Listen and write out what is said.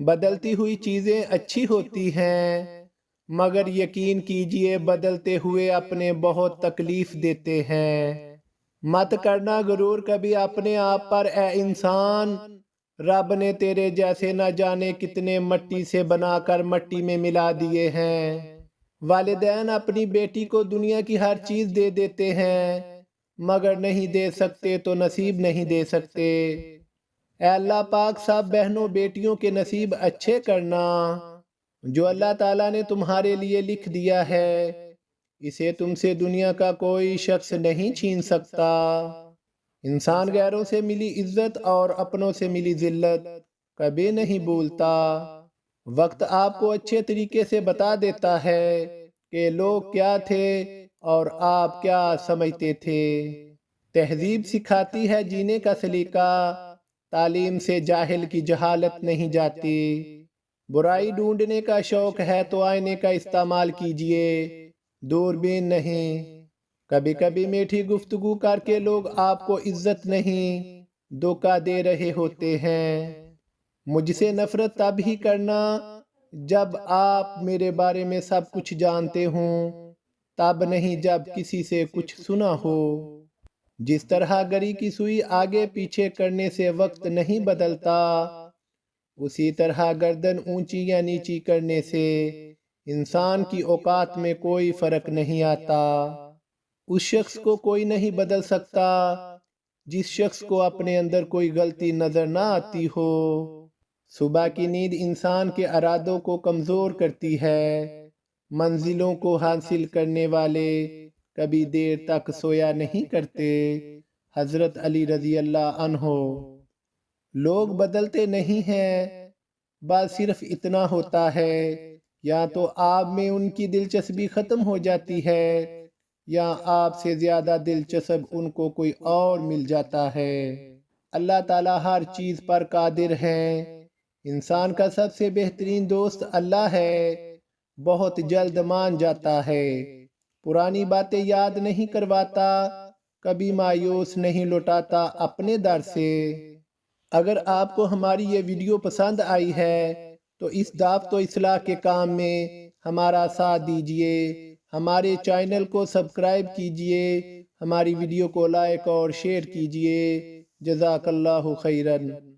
بدلتی ہوئی چیزیں اچھی ہوتی ہیں، مگر یقین کیجئے بدلتے ہوئے اپنے بہت تکلیف دیتے ہیں۔ مت کرنا غرور کبھی اپنے آپ پر اے انسان، رب نے تیرے جیسے نہ جانے کتنے مٹی سے بنا کر مٹی میں ملا دیے ہیں۔ والدین اپنی بیٹی کو دنیا کی ہر چیز دے دیتے ہیں، مگر نہیں دے سکتے تو نصیب نہیں دے سکتے۔ اے اللہ پاک سب بہنوں بیٹیوں کے نصیب اچھے کرنا۔ جو اللہ تعالیٰ نے تمہارے لیے لکھ دیا ہے، اسے تم سے دنیا کا کوئی شخص نہیں چھین سکتا۔ انسان غیروں سے ملی عزت اور اپنوں سے ملی ذلت کبھی نہیں بھولتا۔ وقت آپ کو اچھے طریقے سے بتا دیتا ہے کہ لوگ کیا تھے اور آپ کیا سمجھتے تھے۔ تہذیب سکھاتی ہے جینے کا سلیقہ، تعلیم سے جاہل کی جہالت نہیں جاتی۔ برائی ڈھونڈنے کا شوق ہے تو آئینے کا استعمال کیجئے، دوربین نہیں۔ کبھی کبھی میٹھی گفتگو کر کے لوگ آپ کو عزت نہیں، دھوکہ دے رہے ہوتے ہیں۔ مجھ سے نفرت تب ہی کرنا جب آپ میرے بارے میں سب کچھ جانتے ہوں، تب نہیں جب کسی سے کچھ سنا ہو۔ جس طرح گری کی سوئی آگے پیچھے کرنے سے وقت نہیں بدلتا، اسی طرح گردن اونچی یا نیچی کرنے سے انسان کی اوقات میں کوئی فرق نہیں آتا۔ اس شخص کو کوئی نہیں بدل سکتا جس شخص کو اپنے اندر کوئی غلطی نظر نہ آتی ہو۔ صبح کی نیند انسان کے ارادوں کو کمزور کرتی ہے۔ منزلوں کو حاصل کرنے والے کبھی دیر تک سویا نہیں کرتے۔ حضرت علی رضی اللہ عنہ۔ لوگ بدلتے نہیں ہیں، بس صرف اتنا ہوتا ہے یا تو آپ میں ان کی دلچسپی ختم ہو جاتی ہے یا آپ سے زیادہ دلچسپ ان کو کوئی اور مل جاتا ہے۔ اللہ تعالیٰ ہر چیز پر قادر ہے۔ انسان کا سب سے بہترین دوست اللہ ہے، بہت جلد مان جاتا ہے، پرانی باتیں یاد نہیں کرواتا، کبھی مایوس نہیں لوٹاتا اپنے در سے۔ اگر آپ کو ہماری یہ ویڈیو پسند آئی ہے تو اس دعوت و اصلاح کے کام میں ہمارا ساتھ دیجئے، ہمارے چینل کو سبسکرائب کیجئے، ہماری ویڈیو کو لائک اور شیئر کیجئے۔ جزاک اللہ خیراً۔